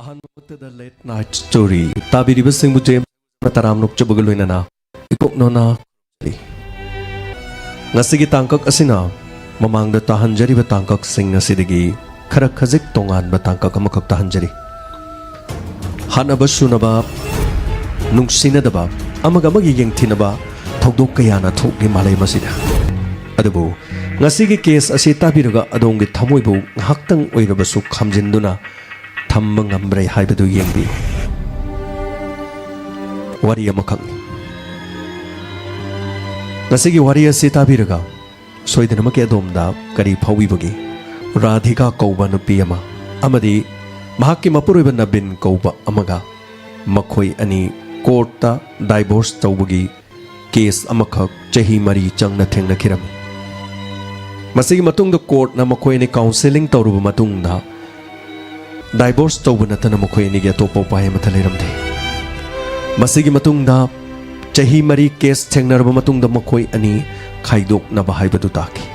ꯑꯍꯥꯟꯕꯃꯛꯇꯗ late night story ꯇꯥꯕꯤꯔꯤꯕꯁꯤꯡꯕꯨ James ꯇꯔꯥꯝ ꯅꯣꯛꯆꯕꯒ ꯂꯣꯏꯅꯅ ꯏꯀꯣꯛꯅꯣꯅ ꯉꯁꯤꯒꯤ ꯇꯥꯡꯀꯛ ꯑꯁꯤꯅ ꯃꯃꯥꯡꯗ ꯇꯥꯍꯟꯖꯔꯤꯕ ꯇꯥꯡꯀꯛꯁꯤꯡ ꯑꯁꯤꯗꯒꯤ ꯈꯔ ꯈꯖꯤꯛ ꯇꯣꯉꯥꯟꯕ ꯇꯥꯡꯀꯛ ꯑꯃꯈꯛ ꯇꯥꯍꯟꯖꯔꯤ ꯍꯥꯠꯅꯕ ꯁꯨꯅꯕ ꯅꯨꯡꯁꯤꯅꯗꯕ ꯑꯃꯒ ꯑꯃꯒꯤ ꯌꯦꯡꯊꯤꯅꯕ ꯊꯧꯗꯣꯛ ꯀꯌꯥꯅ ꯊꯣꯛꯂꯤ ꯃꯥꯂꯦꯝ ꯑꯁꯤꯗ ꯑꯗꯨꯕꯨ ngasi case asi tabiraga adongi thamoibu ngaktang oirabasu khamjinduna thamma ngambre haibadu yengbi wari amakhakni ngasi gi wari asi tabiraga soidana make adomda kari phawibagi radhika kauba nupi ama amadi mahakki mapuroiba nabin kauba amaga makhoi ani court ta divorce tawbagi case amakhak chahi mari changna thengna khirami masigi matungda court na makhoi ni counseling tawruba matungda divorce tawba natana makhoi ni ge topo pai mathaleramde masigi matungda chahi mari case thengnarba matungda makhoi ani khaidok na bahaibadu taki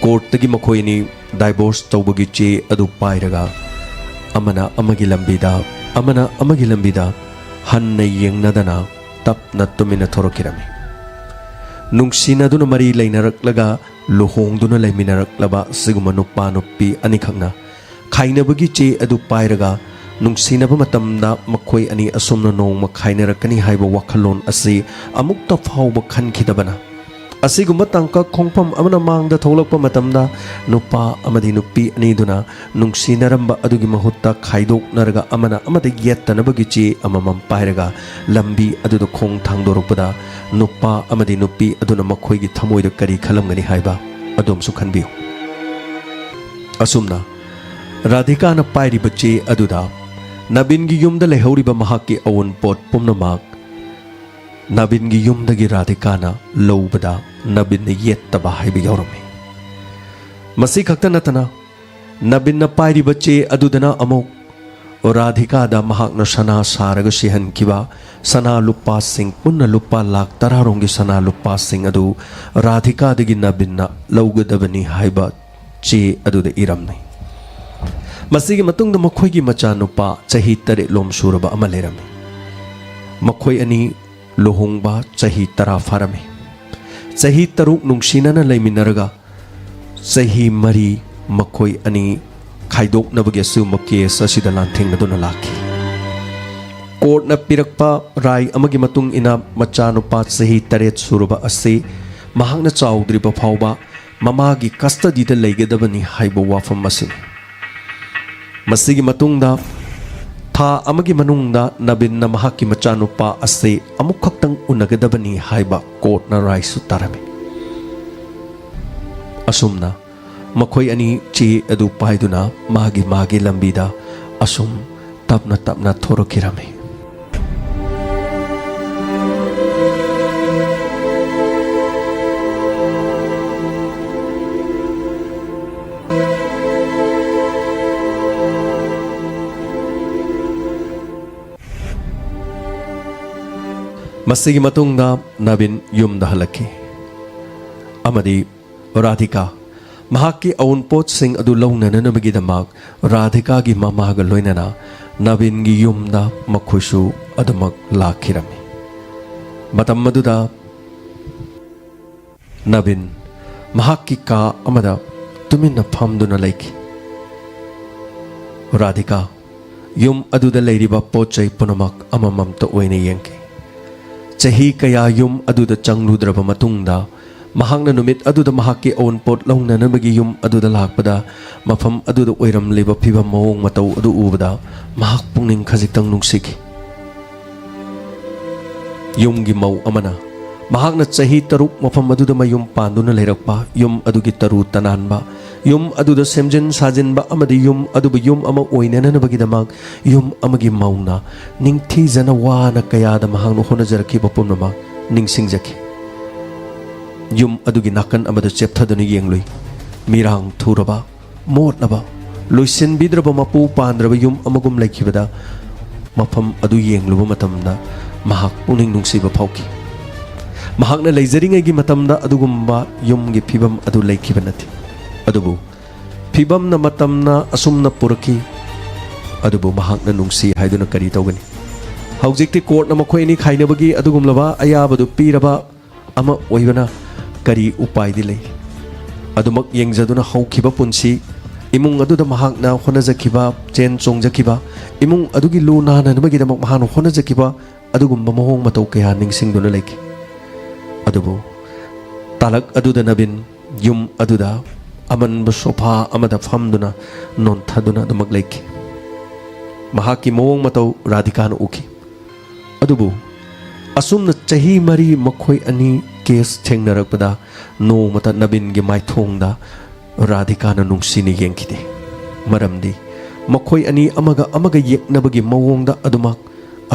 court tagi makhoi ni divorce tawbagi che adu pairaga amana amagi lambida hanna yengnadana tapna tumina thorokirami nungsinaduna mari lainaraklaga luhongduna laiminaraklaba siguma nupa nupi anikhakna khainabagi che adu pairaga nungsinaba matamda makhoi ani asumna nongma khainarakani haiba wakhalon asi amukta phawba khankhidabana asiguma tangka khongpam amana mangda tholakpa matamda nupa amadi nupi aniduna nungsinaramba adugi mahutta khaidok naraga amana amada yettanabagi che amamam pairaga lambi aduda khong thangdorokpada nupa amadi nupi aduna makhoi gi thamoida kari khalamgani haiba adomsu khanbiu asumna radhika na pairi bache aduda nabin gi yumda lehoriba mahakki awon pot pumnamak nabin gi yumdagi radhika na lobada nabin na yettaba haibi yaurami masi khakta natana nabin na pairi bache adudana amok radhika da mahakna sana saraga sihan kiba sana lupa sing punna lupa lak tararongi sana lupa sing adu radhika dagi nabin na laugadabani haiba che adu da iramni masigi matungda makhoi gi macha nupa chahi tare lom suraba amalerami makhoi ani lohongba chahi tara farami chahi taruk nungsinana laiminaraga chahi mari makhoi ani khaidok nabage sumba case asida lantheng naduna lakhi court na pirakpa rai amagi matung ina macha nupa chahi taret suruba ase mahakna chaudri ba phawba mamagi custody da leigedabani haibo wafam masin masigi matungda tha amagi manungda nabin na mahakki macha nupa ase amuk khaktang unagadabani haiba court na rai su tarami asumna makhoi ani che adu paiduna magi lambida asum tapna thorokirami masigi matungda nabin yumda halaki amadi radhika mahakki awun pot sing adu launana namagi damak radhika gi mamaga loinana nabin gi yumda makhusu adamak lakhirami matam maduda nabin mahakki ka amada tuminna phamduna laiki radhika yum aduda leiriba pochai punamak amamam to oine yenki chahi kaya yum aduda changludraba matungda mahakna numit aduda mahakki own pot launa namagi yum aduda lakpada mafam aduda oiram leba phiba mawong matau adu ubada mahak pungning khajiktang nungsiki yum gi mau amana mahakna chahi taruk mafam aduda mayum panduna leirakpa yum adugi taru tananba yum aduda semjin sajinba amadi yum aduba yum ama oinana nabagi damak yum amagi mauna ningthi jana wana kayada mahakna honajaraki bapumnama ningsingjaki yum adugi nakan amada chepthadani yenglui mirang thuraba motlaba loisin bidraba mapu pandraba yum amagum laikhibada mafam adu yengluba matamda mahak puning nungsiba phauki mahakna leijaringai gi matamda adugumba yum gi phibam adu laikhibanati adubu phibam na matamna asumna puraki अदुबु महाकना नुंसी हाइदुना करी तौगनी हौजिक्ति court न मखोइनी खाइनबगी अदुगुमलबा अयाबदु पीरबा अमा ओइबना करी उपायदि लै अदुमक येंगजदुना हौखिबा पुंसी इमुंग अदुदा महाकना होनजखिबा chain चोंगजखिबा इमुंग अदुगी लु नाननबगिदमक महान होनजखिबा अदुगुम्बा महोंग मतौ कया निंगसिंगदुना लैखि अदुबु तालक अदुदा Nabin yum अदुदा अमनब sofa अमदा फमदुना नोंथादुना अदुमक लैखि महाकी महोंग मतौ राधिकान उखि अदुबु असुमना चही मरी मखोई अनि केस थेंगनरकपदा नोमता नबिन गे माइथोंगदा राधिकाना नुंसीनी येंखिदे मरमदी मखोई अनि अमगा येकनबगी मवोंगदा अदुमक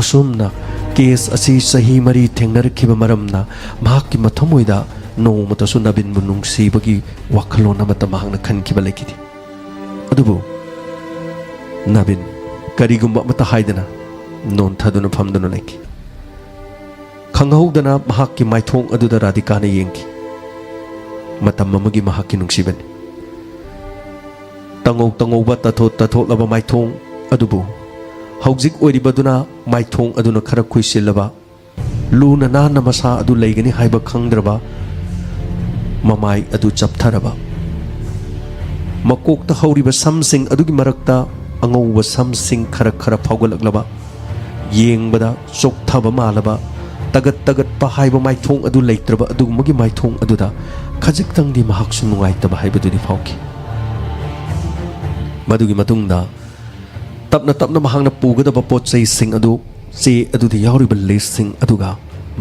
असुमना केस असी सही मरी थेंगनरखिबा मरमना महाकी मथमोइदा नोमतसु नबिन बु नुंसीबगी वखलोन अमता महांगना खनखिबा लेखिदे अदुबु नबिन करिगुम्बा अमता हाइदना नोंथादुना फमदुना लेखि खंगहौदना महाकी माइथोंग अदुदा राधिकाना येंखि मतम अमगी महाकी नुंसीबनी तंगौ तथो लबा माइथोंग अदुबु हौजिक ओइरिबदुना माइथोंग अदुना खरा खुइसिलबा लूना नाना मसा अदु लैगनी हाइबा खंगद्रबा ममाई अदु चपथरबा मकोकता हौरिबा समसिंग अदुगी मरक्ता अंगौबा समसिंग खरा फाउगलकलबा येंगबदा चोकथबा मालबा तगत हाइबा माइथोंग अदु लैत्रबा अदुगुमगी माइथोंग अदुदा खजिक्तंगदी महाक्सु नुंगाइतबा हाइबदुदि फाउखि मदुगी मतुंगदा तपना महांगना पुगदबा पोचै सिंग अदु चे अदुदि याउरिबा लिस्ट सिंग अदुगा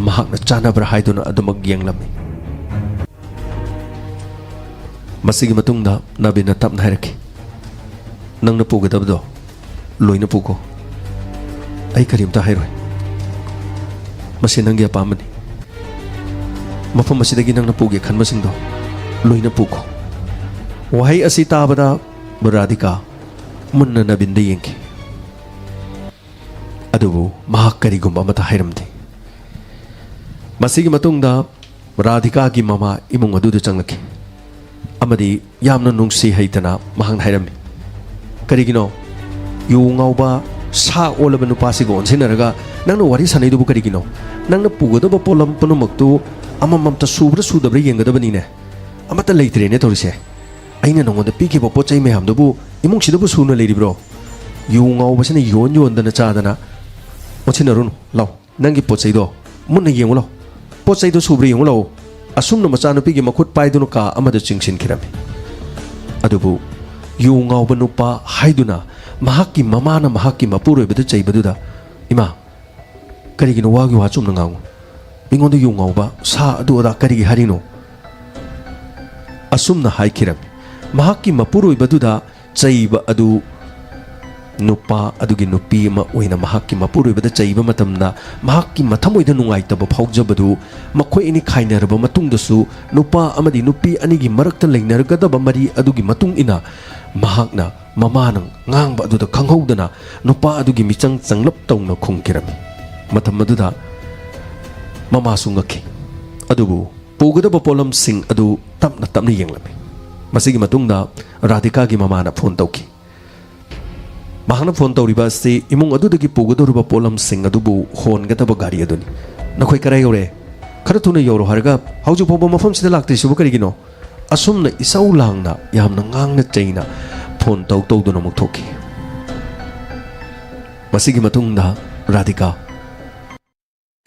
महांगना चानबरा हाइदुना अदुमक येंगलमि मसिगी मतुंगदा नबिना तपना हाइरखि नंगना पुगदबदो लोइना पुगो आई करिमता हाइरोय मसे नंगी अपामनि मफम मसिदगी नंगना पुगे खनमसिंगदो लोइना पुगो वहाई असि ताबदा राधिका मुन्ना नबिन दे येंखि अदुबु महाक करिगुम्बा अमता हाइरमदे मसिगी मतुंगदा राधिका की ममा इमुंग अदुदु चंगलखि अमदी यामना नुंसी हैतना महांग हाइरमि करिगिनो यु ngauba सा ओलबा नुपासिगो ओनसिनरगा नंगना वारी सानैदुबु करिगिनो नंगना पुगदबा पोलम पुनुमक्तु अमममता सुब्रा सुदब्रा येंगदबनिने अमता लैत्रेने तोरिसे अइना नंगोंदा पीखिबा पोचै मयामदुबु इमुंगसिदबु सुना लेरिब्रो यु ngauबसिना योन चादना ओनसिनरुनु लाउ नंगी पोचैदो मुन्ना येंगु लाउ पोचैदो सुब्रा येंगु लाउ असुमना मचानुपीगी मखुत पाइदुनु का अमदा चिंगसिनखिरमि अदुबु यु ngauba नुपा हाइदुना महाकी ममाना महाकी मपुरोइबदु चैबदुदा इमा करिगिनो वागी वाचुमना ngangu इंगोंदा यु ngauba सा अदु अदा करिगी हरिनो असुमना हाइखिरमि महाकी मपुरोइबदुदा चैबा अदु नुपा अदुगी नुपी अमा ओइना महाकी मपुरोइबदा चैबा मतमदा महाकी मथमोइदा नुंगाइतबा फाउजबदु मखोइ इनि खाइनरबा मतुंगदसु नुपा अमदि नुपी अनिगी मरक्ता लैनरगदबा मरी अदुगी मतुंग इना महाकना ममानंग ngang अदुदा खंगहौदना नुपा अदुगी मिचंग चंगलप तौना खुंकिरमि मतमदुदा ममा सुंगखि अदुबु पुगदबा पोलम सिंग अदु तपना येंगलमि मसिगी मतुंगदा राधिका की ममाना फोन तौखि महाना फोन तौरिबा से इमुंग अदुदगी पुगदोरुबा पोलम सिंग अदुबु होनगदबा गाड़ी अदुनि नखोय करा यौरे खरा थुना यौरो हरगा हौजु फोबा मफम सिदा लाक्तिसिबु करिगिनो असुमना इसौ लांगना यामना ngang चैना फोन तौदुना मुक थोखि मसिगी मतुंगदा राधिका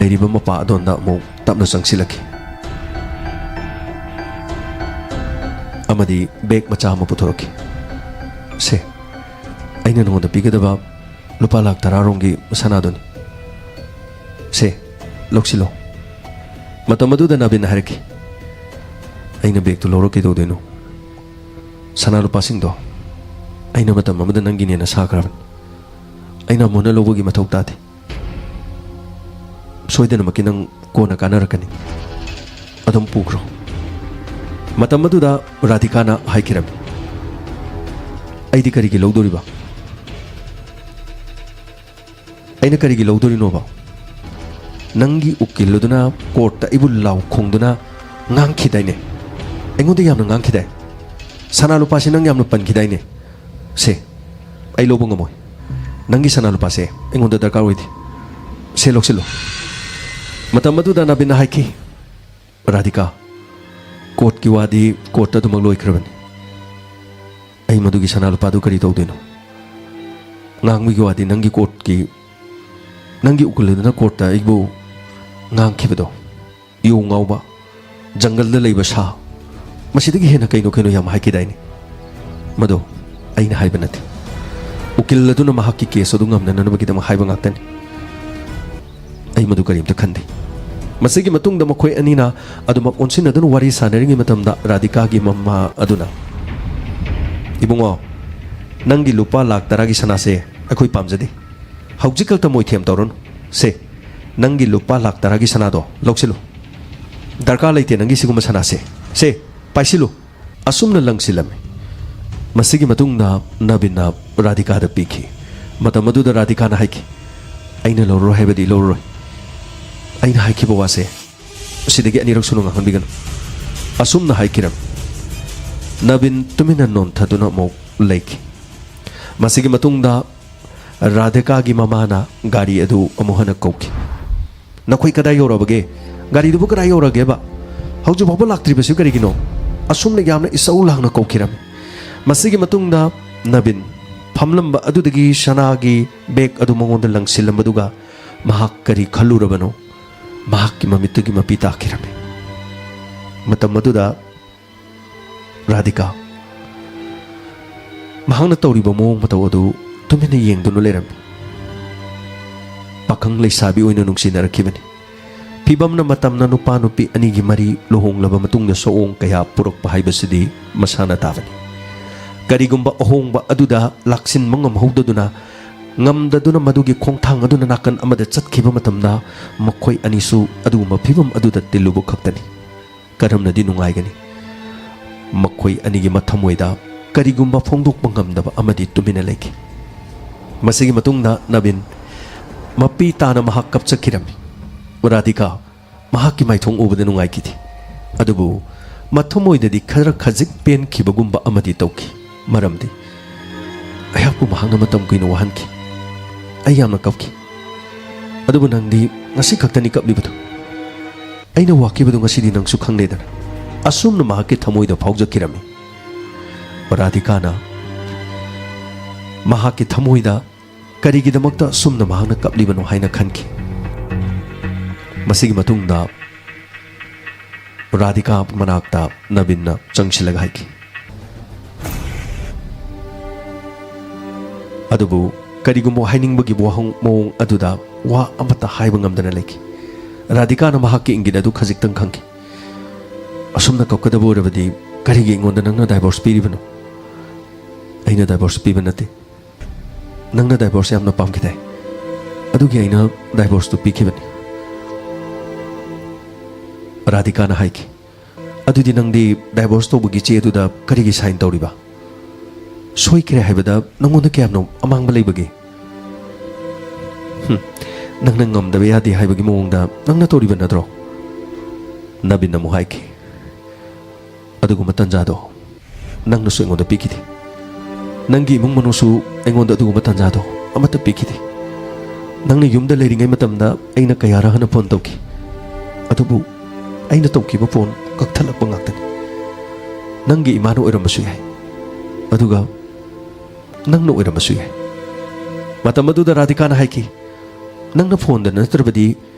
लेरिबा मपा अदोंदा मु तपना चंगसिलखि अमदी बेग मचा अमा पुथोरखि से अइना नोंदा पिगदबा लुपा लाख 10 रोंगी सनादुनि से लोक्सिलो मतमदुदा नबिन हारखि अइना बेग तो लौरो केदोदेनो सना लुपा सिंगदो अइना मतम अमदा नंगिनेना साखराबन अइना मोना लोबोगी मथौ ताथे सोइदनमकि नंग कोना कानरकनि अदम पुग्रो मतमदुदा राधिकाना हाइखिरमि अइदि करिगी लौदोरिबा अइना करिगी लौदोरिनोबा नंगी उकिलुदुना कोर्टा इबु लाउ खोंदुना ngang अइंगोंदा यामना ngang सना लुपासि नंग यामना पनखिदाइने से अइ लोबो ngमोय ꯅꯪꯒꯤ ꯁꯅꯥꯂꯨꯄꯥꯁꯦ ꯑꯩꯉꯣꯟꯗ ꯗꯔꯀꯥꯔ ꯑꯣꯏꯗꯦ ꯁꯦ ꯂꯧꯁꯤꯜꯂꯣ ꯃꯇꯝ ꯑꯗꯨꯗ ꯅꯕꯤꯟꯅ ꯍꯥꯏꯈꯤ ꯔꯥꯙꯤꯀꯥ ꯀꯣꯔꯠꯀꯤ ꯋꯥꯗꯤ ꯀꯣꯔꯠꯇ ꯑꯗꯨꯃꯛ ꯂꯣꯏꯈ꯭ꯔꯕꯅꯤ ꯑꯩ ꯃꯗꯨꯒꯤ ꯁꯅꯥꯂꯨꯄꯥꯗꯨ ꯀꯔꯤ ꯇꯧꯗꯣꯏꯅꯣ ꯉꯥꯡꯕꯒꯤ ꯋꯥꯗꯤ ꯅꯪꯒꯤ ꯀꯣꯔꯠꯀꯤ ꯅꯪꯒꯤ ꯎꯀꯤꯜ ꯑꯗꯨꯅ ꯀꯣꯔꯠꯇ ꯑꯩꯕꯨ ꯉꯥꯡꯈꯤꯕꯗꯣ ꯌꯣ ꯉꯥꯎꯕ ꯖꯪꯒꯜꯗ ꯂꯩꯕ ꯁꯥ ꯃꯁꯤꯗꯒꯤ ꯍꯦꯟꯅ ꯀꯩꯅꯣ ꯌꯥꯝ ꯍꯥꯏꯈꯤꯗꯥꯏꯅꯤ ꯃꯗꯣ ꯑꯩꯅ ꯍꯥꯏꯕ ꯅꯠꯇꯦ ꯎꯀꯤꯜ ꯑꯗꯨꯅ ꯃꯍꯥꯛꯀꯤ ꯀꯦꯁ ꯑꯗꯨ ꯉꯝꯅꯅꯕꯒꯤꯗꯃꯛ ꯍꯥꯏꯕ ꯉꯥꯛꯇꯅꯤ ꯑꯩ ꯃꯗꯨ ꯀꯔꯤꯝꯇ ꯈꯟꯗꯦ ꯃꯁꯤꯒꯤ ꯃꯇꯨꯡꯗ ꯃꯈꯣꯏ ꯑꯅꯤꯅ ꯑꯗꯨꯃꯛ ꯑꯣꯟꯁꯤꯟꯅꯗꯨꯅ ꯋꯥꯔꯤ ꯁꯥꯟꯅꯔꯤꯉꯩ ꯃꯇꯝꯗ ꯔꯥꯙꯤꯀꯥꯒꯤ ꯃꯃꯥ ꯑꯗꯨꯅ ꯏꯕꯨꯡꯉꯣ ꯅꯪꯒꯤ ꯂꯨꯄꯥ ꯂꯥꯛ 10ꯒꯤ ꯁꯅꯥꯁꯦ ꯑꯩꯈꯣꯏ ꯄꯥꯝꯖꯗꯦ ꯍꯧꯖꯤꯛ ꯈꯛꯇ ꯃꯣꯏꯊꯦꯝ ꯇꯧꯔꯅꯨ ꯁꯦ ꯅꯪꯒꯤ ꯂꯨꯄꯥ ꯂꯥꯛ 10ꯒꯤ ꯁꯅꯥꯗꯣ ꯂꯧꯁꯤꯜꯂꯨ ꯗꯔꯀꯥꯔ ꯂꯩꯇꯦ ꯅꯪꯒꯤ ꯁꯤꯒꯨꯝꯕ ꯁꯅꯥꯁꯦ ꯁꯦ ꯄꯥꯏꯁꯤꯜꯂꯨ ꯑꯁꯨꯝꯅ ꯂꯪꯁꯤꯜꯂꯝꯃꯤ ꯃꯁꯤꯒꯤ ꯃꯇꯨꯡꯗ ꯅꯕꯤꯟꯅ ꯔꯥꯙꯤꯀꯥꯗ ꯄꯤꯈꯤ ꯃꯇꯝ ꯑꯗꯨꯗ ꯔꯥꯙꯤꯀꯥꯅ ꯍꯥꯏꯈꯤ ꯑꯩꯅ ꯂꯧꯔꯔꯣꯏ ꯍꯥꯏꯕꯗꯤ ꯂꯧꯔꯔꯣꯏ ꯑꯩꯅ ꯍꯥꯏꯈꯤꯕ ꯋꯥꯁꯦ ꯑꯁꯤꯗꯒꯤ ꯑꯅꯤꯔꯛ ꯁꯨꯅ ꯉꯥꯡꯍꯟꯕꯤꯒꯅꯨ ꯑꯁꯨꯝꯅ ꯍꯥꯏꯈꯤꯔꯝꯃꯤ ꯅꯕꯤꯟ ꯇꯨꯃꯤꯟꯅ ꯅꯣꯟꯊꯗꯨꯅ ꯑꯃꯨꯛ ꯂꯩꯈꯤ ꯃꯁꯤꯒꯤ ꯃꯇꯨꯡꯗ ꯔꯥꯙꯤꯀꯥꯒꯤ ꯃꯃꯥꯅ ꯒꯥꯔꯤ ꯑꯗꯨ ꯑꯃꯨꯛ ꯍꯟꯅ ꯀꯧꯈꯤ ꯅꯈꯣꯏ ꯀꯗꯥꯏ ꯌꯧꯔꯕꯒꯦ ꯒꯥꯔꯤꯗꯨꯕꯨ ꯀꯗꯥꯏ ꯌꯧꯔꯒꯦꯕ ꯍꯧꯖꯤꯛ ꯐꯥꯎꯕ ꯂꯥꯛꯇ꯭ꯔꯤꯕꯁꯤ ꯀꯔꯤꯒꯤꯅꯣ ꯑꯁꯨꯝꯅ ꯌꯥꯝꯅ ꯏꯁꯧ ꯂꯥꯡꯅ ꯀꯧꯈꯤꯔꯝꯃꯤ ꯃꯁꯤꯒꯤ ꯃꯇꯨꯡꯗ ꯅꯕꯤꯟ ꯐꯝꯂꯝꯕ ꯑꯗꯨꯗꯒꯤ ꯁꯅꯥꯒꯤ ꯕꯦꯒ ꯑꯗꯨ ꯃꯉꯣꯟꯗ ꯂꯪꯁꯤꯜꯂꯝꯕꯗꯨꯒ ꯃꯍꯥꯛ ꯀꯔꯤ ꯈꯜꯂꯨꯔꯕꯅꯣ ꯃꯍꯥꯛꯀꯤ ꯃꯃꯤꯠꯇꯨꯒꯤ ꯃꯄꯤ ꯇꯥꯈꯤꯔꯝꯃꯤ ꯃꯇꯝ ꯑꯗꯨꯗ ꯔꯥꯙꯤꯀꯥ ꯃꯍꯥꯛꯅ ꯇꯧꯔꯤꯕ ꯃꯑꯣꯡ ꯃꯇꯧ ꯑꯗꯨ ꯇꯨꯃꯤꯟꯅ ꯌꯦꯡꯗꯨꯅ ꯂꯩꯔꯝꯃꯤ ꯄꯥꯈꯪ ꯂꯩꯁꯥꯕꯤ ꯑꯣꯏꯅ ꯅꯨꯡꯁꯤꯅꯔꯛꯈꯤꯕꯅꯤ ꯐꯤꯕꯝꯅ ꯃꯇꯝꯅ ꯅꯨꯄꯥ ꯅꯨꯄꯤ ꯑꯅꯤꯒꯤ ꯃꯔꯤ ꯂꯨꯍꯣꯡꯂꯕ ꯃꯇꯨꯡꯗ ꯁꯑꯣꯡ ꯀꯌꯥ ꯄꯨꯔꯛꯄ ꯍꯥꯏꯕꯁꯤꯗꯤ ꯃꯁꯥꯅ ꯇꯥꯕꯅꯤ ꯀꯔꯤꯒꯨꯝꯕ ꯑꯍꯣꯡꯕ ꯑꯗꯨꯗ ꯂꯥꯛꯁꯤꯟꯕ ꯉꯝꯍꯧꯗꯗꯨꯅ ꯉꯝꯗꯗꯨꯅ ꯃꯗꯨꯒꯤ ꯈꯣꯡꯊꯥꯡ ꯑꯗꯨꯅ ꯅꯥꯀꯟ ꯑꯃꯗ ꯆꯠꯈꯤꯕ ꯃꯇꯝꯗ ꯃꯈꯣꯏ ꯑꯅꯤꯁꯨ ꯑꯗꯨꯒꯨꯝꯕ ꯐꯤꯕꯝ ꯑꯗꯨꯗ ꯇꯤꯜꯂꯨꯕ ꯈꯛꯇꯅꯤ ꯀꯔꯝꯅꯗꯤ ꯅꯨꯡꯉꯥꯏꯒꯅꯤ ꯃꯈꯣꯏ ꯑꯅꯤꯒꯤ ꯃꯊꯃꯣꯏꯗ ꯀꯔꯤꯒꯨꯝꯕ ꯐꯣꯡꯗꯣꯛꯄ ꯉꯝꯗꯕ ꯑꯃꯗꯤ ꯇꯨꯃꯤꯟꯅ ꯂꯩꯈꯤ ꯃꯁꯤꯒꯤ ꯃꯇꯨꯡꯗ ꯅꯕꯤꯟ ꯃꯄꯤ ꯇꯥꯅ ꯃꯍꯥꯛ ꯀꯞꯆꯈꯤꯔꯝꯃꯤ ꯔꯥꯙꯤꯀꯥ ꯃꯍꯥꯛꯀꯤ ꯃꯥꯏꯊꯣꯡ ꯎꯕꯗ ꯅꯨꯡꯉꯥꯏꯈꯤꯗꯦ ꯑꯗꯨꯕꯨ ꯃꯊꯃꯣꯏꯗꯗꯤ ꯈꯔ ꯈꯖꯤꯛ ꯄꯦꯟꯈꯤꯕꯒꯨꯝꯕ ꯑꯃꯗꯤ ꯇꯧꯈꯤ ꯃꯔꯝꯗꯤ ꯑꯩꯍꯥꯛꯄꯨ ꯃꯍꯥꯛꯅ ꯃꯇꯝ ꯀꯨꯏꯅ ꯋꯥꯍꯟꯈꯤ ꯑꯩ ꯌꯥꯝꯅ ꯀꯞꯈꯤ ꯑꯗꯨꯕꯨ ꯅꯪꯗꯤ ꯉꯁꯤ ꯈꯛꯇꯅꯤ ꯀꯞꯂꯤꯕꯗꯨ ꯑꯩꯅ ꯋꯥꯈꯤꯕꯗꯨ ꯉꯁꯤꯗꯤ ꯅꯪꯁꯨ ꯈꯪꯂꯦꯗꯅ ꯑꯁꯨꯝꯅ ꯃꯍꯥꯛꯀꯤ ꯊꯃꯣꯏꯗ ꯐꯥꯎꯖꯈꯤꯔꯝꯃꯤ ꯔꯥꯙꯤꯀꯥꯅ ꯃꯍꯥꯛꯀꯤ ꯊꯃꯣꯏꯗ ꯀꯔꯤꯒꯤꯗꯃꯛꯇ ꯑꯁꯨꯝꯅ ꯃꯍꯥꯛꯅ ꯀꯞꯂꯤꯕꯅꯣ ꯍꯥꯏꯅ ꯈꯟꯈꯤ ꯃꯁꯤꯒꯤ ꯃꯇꯨꯡꯗ ꯔꯥꯙꯤꯀꯥ ꯃꯅꯥꯛꯇ ꯅꯕꯤꯟꯅ ꯆꯪꯁꯤꯜꯂꯒ ꯍꯥꯏꯈꯤ ꯑꯗꯨꯕꯨ ꯀꯔꯤꯒꯨꯝꯕ ꯍꯥꯏꯅꯤꯡꯕꯒꯤ ꯃꯑꯣꯡ ꯑꯗꯨꯗ ꯋꯥ ꯑꯃꯠꯇ ꯍꯥꯏꯕ ꯉꯝꯗꯅ ꯂꯩꯈꯤ ꯔꯥꯙꯤꯀꯥꯅ ꯃꯍꯥꯛꯀꯤ ꯏꯪꯒꯤꯠ ꯑꯗꯨ ꯈꯖꯤꯛꯇꯪ ꯈꯪꯈꯤ ꯑꯁꯨꯝꯅ ꯀꯞꯀꯗꯕ ꯑꯣꯏꯔꯕꯗꯤ ꯀꯔꯤꯒꯤ ꯑꯩꯉꯣꯟꯗ ꯅꯪꯅ ꯗꯥꯏꯚꯣꯔꯁ ꯄꯤꯔꯤꯕꯅꯣ ꯑꯩꯅ ꯗꯥꯏꯚꯣꯔꯁ ꯄꯤꯕ ꯅꯠꯇꯦ ꯅꯪꯅ ꯗꯥꯏꯚꯣꯔꯁ ꯌꯥꯝꯅ ꯄꯥꯝꯈꯤꯗꯥꯏ ꯑꯗꯨꯒꯤ ꯑꯩꯅ ꯗꯥꯏꯚꯣꯔꯁꯇꯨ ꯄꯤꯈꯤꯕꯅꯤ ꯔꯥꯙꯤꯀꯥꯅ ꯍꯥꯏꯈꯤ ꯑꯗꯨꯗꯤ ꯅꯪꯗꯤ ꯗꯥꯏꯚꯣꯔꯁ ꯇꯧꯕꯒꯤ ꯆꯦ ꯑꯗꯨꯗ ꯀꯔꯤꯒꯤ ꯁꯥꯏꯟ ꯇꯧꯔꯤꯕ ꯁꯣꯏꯈ꯭ꯔꯦ ꯍꯥꯏꯕꯗ ꯅꯪꯉꯣꯟꯗ ꯀꯌꯥꯝꯅ ꯑꯃꯥꯡꯕ ꯂꯩꯕꯒꯦ ꯅꯪꯅ ꯉꯝꯗꯕ ꯌꯥꯗꯦ ꯍꯥꯏꯕꯒꯤ ꯃꯑꯣꯡꯗ ꯅꯪꯅ ꯇꯧꯔꯤꯕ ꯅꯠꯇ꯭ꯔꯣ ꯅꯕꯤꯟꯅ ꯑꯃꯨꯛ ꯍꯥꯏꯈꯤ ꯑꯗꯨꯒꯨꯝꯕ ꯇꯟꯖꯥꯗꯣ ꯅꯪꯅꯁꯨ ꯑꯩꯉꯣꯟꯗ ꯄꯤꯈꯤꯗꯦ ꯅꯪꯒꯤ ꯏꯃꯨꯡ ꯃꯅꯨꯡꯁꯨ ꯑꯩꯉꯣꯟꯗ ꯑꯗꯨꯒꯨꯝꯕ ꯇꯟꯖꯥꯗꯣ ꯑꯃꯠꯇ ꯄꯤꯈꯤꯗꯦ ꯅꯪꯅ ꯌꯨꯝꯗ ꯂꯩꯔꯤꯉꯩ ꯃꯇꯝꯗ ꯑꯩꯅ ꯀꯌꯥꯔꯛ ꯍꯟꯅ ꯐꯣꯟ ꯇꯧꯈꯤ ꯑꯗꯨꯕꯨ ꯑꯩꯅ ꯇꯧꯈꯤꯕ ꯐꯣꯟ ꯀꯛꯊꯠꯂꯛꯄ ꯉꯥꯛꯇꯅꯤ ꯅꯪꯒꯤ ꯏꯃꯥꯅ ꯑꯣꯏꯔꯝꯕꯁꯨ ꯌꯥꯏ ꯑꯗꯨꯒ ꯅꯪꯅ ꯑꯣꯏꯔꯝꯕꯁꯨ ꯌꯥꯏ ꯃꯇꯝ ꯑꯗꯨꯗ ꯔꯥꯙꯤꯀꯥꯅ ꯍꯥꯏꯈꯤ ꯅꯪꯅ ꯐꯣꯟꯗ ꯅꯠꯇ꯭ꯔꯕꯗꯤ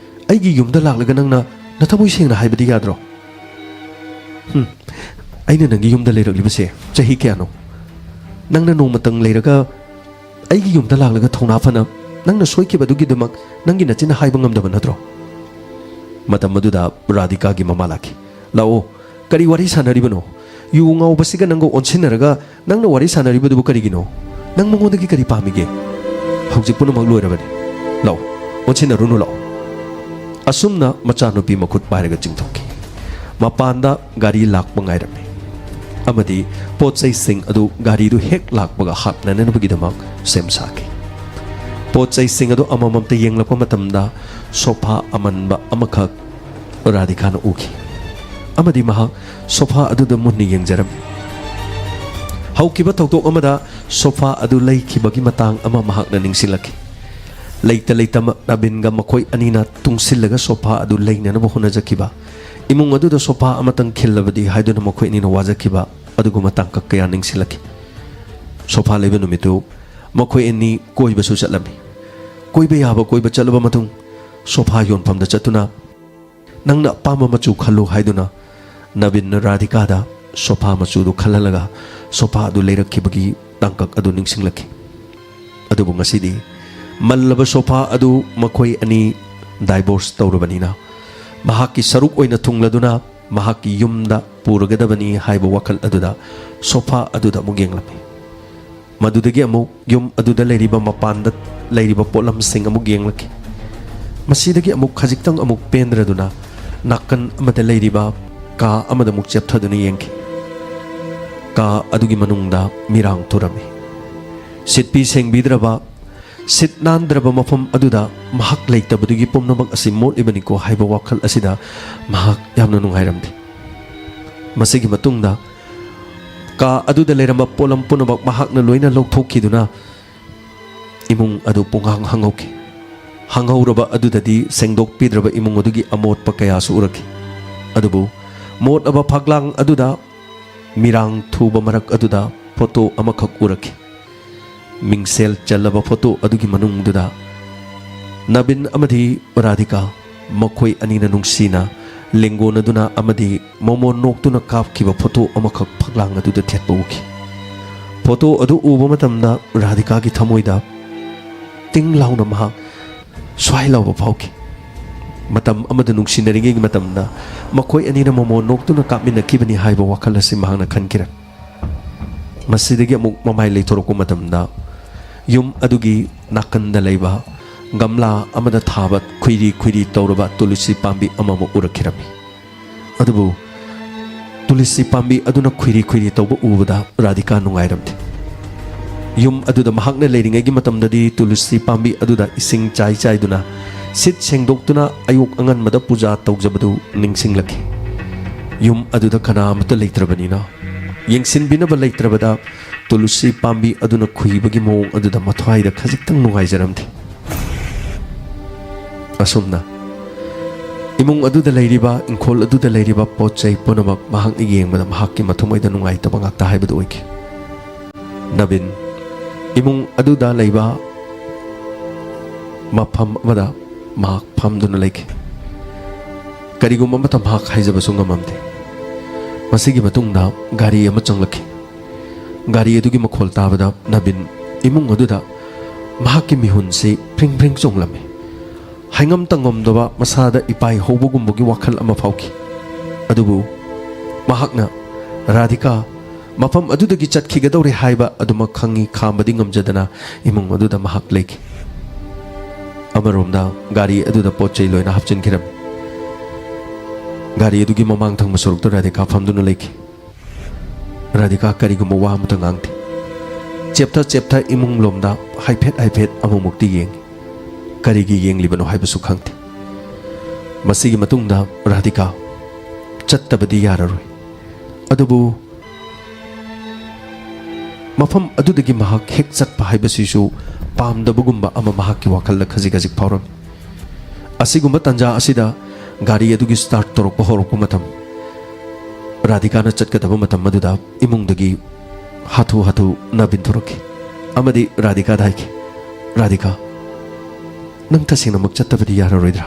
ꯑꯩꯒꯤ ꯌꯨꯝꯗ ꯂꯥꯛꯂꯒ ꯅꯪꯅ ꯅꯊꯃꯣꯏ ꯁꯦꯡꯅ ꯍꯥꯏꯕꯗꯤ ꯌꯥꯗ꯭ꯔꯣ ꯑꯩꯅ ꯅꯪꯒꯤ ꯌꯨꯝꯗ ꯂꯩꯔꯛꯂꯤꯕꯁꯦ ꯆꯍꯤ ꯀꯌꯥꯅꯣ ꯅꯪꯅ ꯅꯣꯡꯃꯇꯪ ꯂꯩꯔꯒ ꯑꯩꯒꯤ ꯌꯨꯝꯗ ꯂꯥꯛꯂꯒ ꯊꯧꯅꯥ ꯐꯅ ꯅꯪꯅ ꯁꯣꯏꯈꯤꯕꯗꯨꯒꯤꯗꯃꯛ ꯅꯪꯒꯤ ꯅꯆꯤꯟꯅ ꯍꯥꯏꯕ ꯉꯝꯗꯕ ꯅꯠꯇ꯭ꯔꯣ ꯃꯇꯝ ꯑꯗꯨꯗ ꯔꯥꯙꯤꯀꯥꯒꯤ ꯃꯃꯥ ꯂꯥꯛꯈꯤ ꯂꯥꯛꯑꯣ ꯀꯔꯤ ꯋꯥꯔꯤ ꯁꯥꯟꯅꯔꯤꯕꯅꯣ ꯌꯨ ꯉꯥꯎꯕꯁꯤꯒ ꯅꯪꯒ ꯑꯣꯟꯁꯤꯟꯅꯔꯒ ꯅꯪꯅ ꯋꯥꯔꯤ ꯁꯥꯟꯅꯔꯤꯕꯗꯨꯕꯨ ꯀꯔꯤꯒꯤꯅꯣ ꯅꯪ ꯃꯉꯣꯟꯗꯒꯤ ꯀꯔꯤ ꯄꯥꯝꯃꯤꯒꯦ ꯍꯧꯖꯤꯛ ꯄꯨꯝꯅꯃꯛ ꯂꯣꯏꯔꯕꯅꯤ ꯂꯥꯛꯑꯣ ꯑꯣꯟꯁꯤꯟꯅꯔꯨꯅꯨ ꯂꯥꯛꯑꯣ ꯑꯁꯨꯝꯅ ꯃꯆꯥꯅꯨꯄꯤ ꯃꯈꯨꯠ ꯄꯥꯏꯔꯒ ꯆꯤꯡꯊꯣꯛꯈꯤ ꯃꯄꯥꯟꯗ ꯒꯥꯔꯤ ꯂꯥꯛꯄ ꯉꯥꯏꯔꯝꯃꯤ ꯑꯃꯗꯤ ꯄꯣꯠ ꯆꯩꯁꯤꯡ ꯑꯗꯨ ꯒꯥꯔꯤꯗꯨ ꯍꯦꯛ ꯂꯥꯛꯄꯒ ꯍꯥꯞꯅꯅꯕꯒꯤꯗꯃꯛ ꯁꯦꯝ ꯁꯥꯈꯤ ꯄꯣꯠ ꯆꯩꯁꯤꯡ ꯑꯗꯨ ꯑꯃꯃꯝꯇ ꯌꯦꯡꯂꯛꯄ ꯃꯇꯝꯗ ꯁꯣꯐꯥ ꯑꯃꯟꯕ ꯑꯃꯈꯛ ꯔꯥꯙꯤꯀꯥꯅ ꯎꯈꯤ ꯑꯃꯗꯤ ꯃꯍꯥꯛ ꯁꯣꯐꯥ ꯑꯗꯨꯗ ꯃꯨꯟꯅ ꯌꯦꯡꯖꯔꯝꯃꯤ ꯍꯧꯈꯤꯕ ꯊꯧꯗꯣꯛ ꯑꯃꯗ ꯁꯣꯐꯥ ꯑꯗꯨ ꯂꯩꯈꯤꯕꯒꯤ ꯃꯇꯥꯡ ꯑꯃ ꯃꯍꯥꯛꯅ ꯅꯤꯡꯁꯤꯡꯂꯛꯈꯤ ꯂꯩꯇ ꯂꯩꯇꯅ ꯅꯕꯤꯟꯒ ꯃꯈꯣꯏ ꯑꯅꯤꯅ ꯇꯨꯡꯁꯤꯜꯂꯒ ꯁꯣꯐꯥ ꯑꯗꯨ ꯂꯩꯅꯅꯕ ꯍꯣꯠꯅꯖꯈꯤꯕ इमुंग अदुदा सोफा अमतंग खिल्लबदी हाइदुना मखोय अनिना वाजखिबा अदुगुमा तांकक कया निंगसिलखि सोफा लेबे नुमितु मखोय अनि कोइबसु चलमी कोइबे याबा कोइबा चलबा मतुंग सोफा योनफमदा चतुना नंगना पामा मचु खल्लु हाइदुना नवीन राधिकादा सोफा मचुदु खल्ललगा सोफा अदु लेरखिबगी तांकक अदु निंगसिलखि अदुबु ngasiदी मल्लबा सोफा अदु मखोय अनि डाइवोर्स तौरबनिना महाकी सरुक ओइना थुंगलदुना महाकी युमदा पुरगदबनी हाइबा वखल अदुदा सोफा अदुदा अमुक येंगलमी मदुदगी अमुक युम अदुदा लेरिबा मपानदा लेरिबा पोलम सिंग अमुक येंगलखि मसीदगी अमुक खजिक्तंग अमुक पेंद्रदुना नाकन अमदा लेरिबा का अमदा मुक चेप्थदुना येंगखि का अदुगी मनुंगदा मिरांग थुरमी सिटपी सेंगबिद्रबा सिट नांद्रबा मफम अदुदा महाक लेतबदुगी पुमनमक असि मोलिबनिको हाइबा वखल असिदा महाक यामना नुंगाइरमदे मसिगी मतुंगदा का अदुदा लेरम पोलम पुनमक महाकना लोइना लौथोखिदुना इमुंग अदु पुंगांग हंगौखि हंगौरबा अदुददी सेंगदोकपिद्रबा इमुंग अदुगी अमोटपा कयासु उरखि अदुबु मोट अबा फागलांग अदुदा मिरांग थुबा मरक अदुदा फोटो अमखक उरखि मिंगसेल चलबा फोटो अदुगी मनुंगदुदा नवीन अमदी राधिका मखोय अनिना नुंगसीना लेंगोनदुना अमदी मोमो नोक्तुना कापखिबा फोटो अमखक फगलांग अदुदा थेटबा उखि फोटो अदु उबा मतमदा राधिका की थमोइदा तिंग लाउना महा स्वाइ लाउबा फाउखि मतम अमदा नुंगसिनरिगे मतमदा मखोय अनिना मोमो नोक्तुना कापमिनखिबनि हाइबा वखल असि महांगना खनकिरा मसीदगी अमुक ममाय लेथोरको मतमदा युम अदुगी नाकंदा लेबा गमला अमदा थाबा खुइरी खुइरी तौरबा तुलसी पांबी अमम उरखिरमी अदुबु तुलसी पांबी अदुना खुइरी खुइरी तौबा उबदा राधिका नुंगाइरमदे युम अदुदा महाकना लेरिंगेगी मतमददी तुलसी पांबी अदुदा इसिंग चाइ चाइदुना सिट सेंगदोक्तुना अयुक अंगनमदा पूजा तौजबदु निंगसिंगलखि युम अदुदा कनामता लेत्रबनिना येंसिनबिनबा लेत्रबदा तुलसी पांबी अदुना खुइबगी मोंग अदुदा मथ्वाइदा खजिक्तंग नुंगाइजरमदे असुमना इमुंग अदुदा लेरिबा इंखोल अदुदा लेरिबा पोचै पुनमक महाक येंगबदा महाकि मथुमैदा नुंगाइतबा ngakta हाइबदु ओइखि नवीन इमुंग अदुदा लेबा मफम अमदा महाक फमदुना लेखि करिगुम मता महाक हाइजबसु ngamamde मसीगी मतुंगदा गाड़ी अमा चंगलखि गाड़ी अदुगी मखोल ताबदा नवीन इमुंग अदुदा महाकि मिहुनसे फ्रिंग फ्रिंग चोंगलमे हाइंगम तंगमदबा मसादा इपाई होबगुंबगी वखल अमा फाउखि अदुबु महाकना राधिका मफम अदुदगी चटखिगदौरे हाइबा अदुमा खंगी खामबदी ngamjadana इमुंग अदुदा महाक लेखि अमरोमदा गाड़ी अदुदा पोचै लोइना हपचिनखिरम गाड़ी अदुगी ममांग थंग मसरुक राधिका फमदुना लेखि राधिका करिगुम वा अमता ngamti चेप्था चेप्था इमुंग लोमदा हाइफेट हाइफेट अमुमुक्ति येंग करिगी येंगलिबनो हाइबसु खंगति मसिगी मतुंगदा राधिका चत्तबदी याररोय अदुबु मफम अदुदगी महाक हेक चत्पा हाइबसिसु पामदबगुंबा अमा महाकि वखल खजिक खजिक फावरम असिगुंबा तंजा असिदा गाड़ी अदुगी स्टार्ट तोरक होरक मतम राधिका न चटकदब मतम मदुदा इमुंगदगी हाथु हाथु नवीन थोरखि अमदी राधिका दाइखि राधिका नंग तसिंगना मक चत्तबदी याररोइद्रा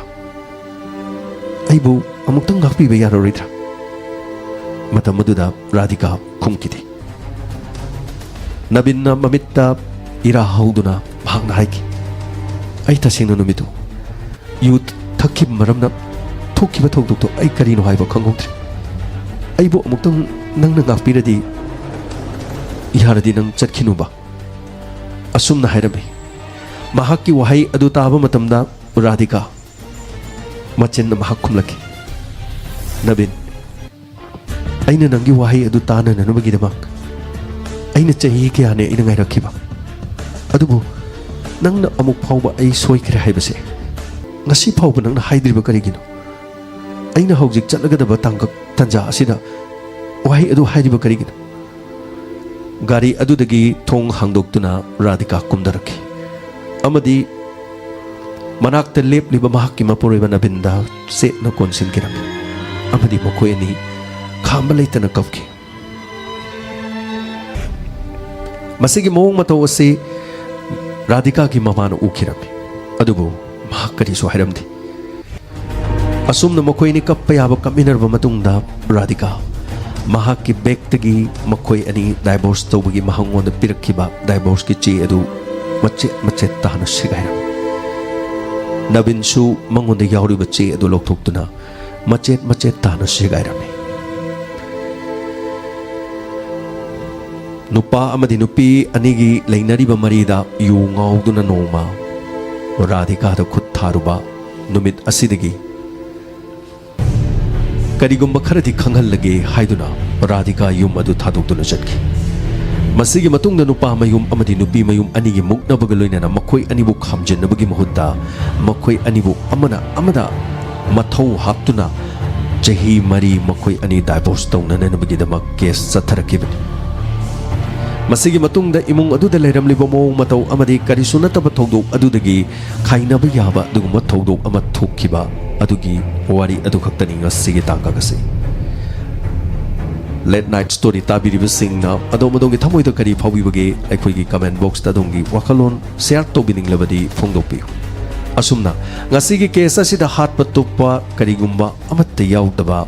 अइबु अमुक्तंग गाखपिबा याररोइद्रा मतम मदुदा राधिका खुमकिदि नवीन ममित्ता इरा हौदुना भागना हाइखि अइ तसिंगना नुमितु यूथ थक्खि मरमना थोखिबा थौदुक्तो अइ करिनो हाइबा खंगौद्रे अइबु अमुक्तंग नंगना गाखपिरदि यारदि नंग चटखिनुबा असुमना हाइरमे महाकि वहाई अदु ताबा मतमदा राधिका मचिन महाक खुमलखि नवीन अइना नंगी वहाई अदु ताना ननुबगिदमक अइना चही कयाने इना ngairखिबा अदुबु नंगना अमुक फावबा अइ सोइखरे हाइबसे ngasi फावबा नंगना हाइद्रिबा करिगिनो अइना हौजिक चटलगदबा तांगक तंजा असिदा वहाई अदु हाइदिबा करिगिनो gari adudagi thong hangdoktuna Radhika kumdaraki amadi manakta lepliba mahakki mapuroiba nabinda setna konsin kirami amadi makhoi ani khamba leitana kapki masigi mawong matau ase Radhika ki mamana ukirami adubu mahakari so hairamdi asumna makhoi ni kappa yaba kaminarba matungda Radhika mahakki bektagi makhoi ani divorce tawbagi mahangonda pirakkiba divorce ki che adu machet tahana sigairam Nabin su mangonda yauriba che adu loktoktuna machet tahana sigairami nupa amadi nupi anigi leinariba marida yu ngauduna noma Radhika da khut tharuba numit asidagi karigumba kharadi khanghallage haiduna Radhika yum adu thadokduna chatki masigi matungda nupa mayum amadi nupi mayum anigi muknabaga loinana makhoi anibu khamjennabagi mahutta makhoi anibu amada mathau haptuna chahi mari makhoi ani divorce taunanabagi damak case satharakibani masigi matungda imung aduda leiramliba mawong matau amadi karisu nataba thodok adudagi khainaba yaba duguma thodok ama thokkiba adugi wari adu khaktani ngasigi tangkagase late night story tabiriba singna adomadongi thamoida kari phawibage aikhoigi comment box ta dongi wakalon share tobining labadi phongdokpiu asumna ngasigi case asida hatpa tuppa karigumba amatta yaudaba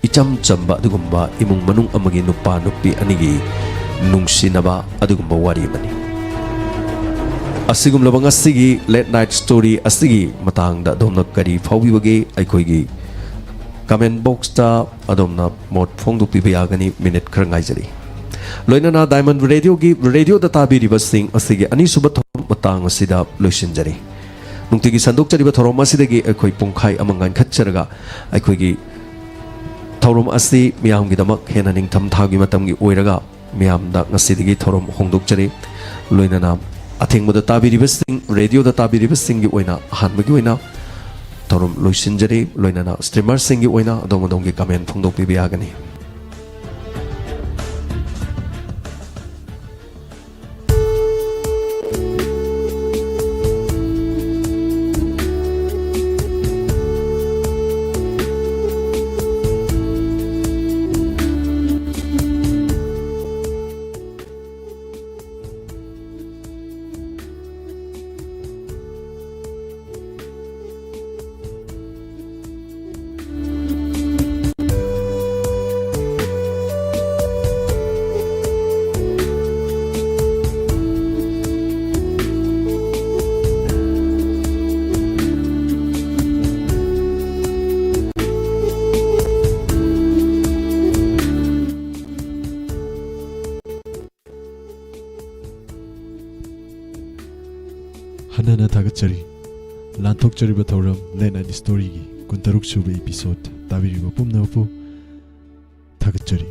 icham chamba dugumba imung manung amagi nupa nupi anigi nungsinaba adugumba wari mani asigum labang asigi late night story asigi matangda domna kari phawibage aikhoigi comment box ta adomna mot phongdu pibiyagani minute khar ngaijari loinana diamond radio da tabiriba sing asigi ani suba thom matang asida loisinjari nungtigi sandok chariba thorom asidagi aikhoi pungkhai amangan khatcharaga aikhoigi thorom asi miyamgi damak hena ningtham thagi matamgi oiraga miyamda ngasidigi thorom hongdokchari loinana athengmoda tabiriba sing radio da tabiriba singi oina hanbagi oina thorom loisinjari loinana streamer singi oina adomodongi comment phongdok pibiyagani Hanana Tagachari Lanthokchari Bathoram Lena di story gi Kuntaruk Suba episode Tabiri Bapum Napu Tagachari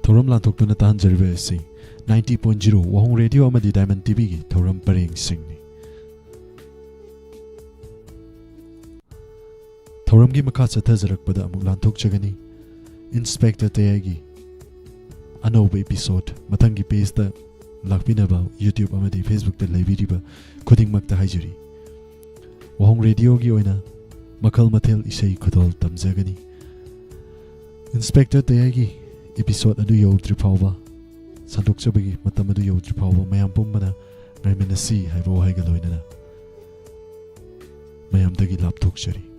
Thoram Lanthok Tuna Tahan Jariba Sing 90.0 Wahong Radio Amadi Diamond TV gi Thoram Pareng Sing ni Thoramgi makha chathajarakpada amuk lanthokchagani Inspector Tayagi Anoba episode mathangi page ta lakpinaba YouTube amadi Facebook ta leibiriba khudingmakta haijari Wahong Radio gi oina makhal mathel isai khudol tamjagani Inspector Tayagi episode adu yodri phawba sandokchabagi matam adu yodri phawba mayam pumbana ngaimenasi haibo haigaloinana mayam dagi lapthokchari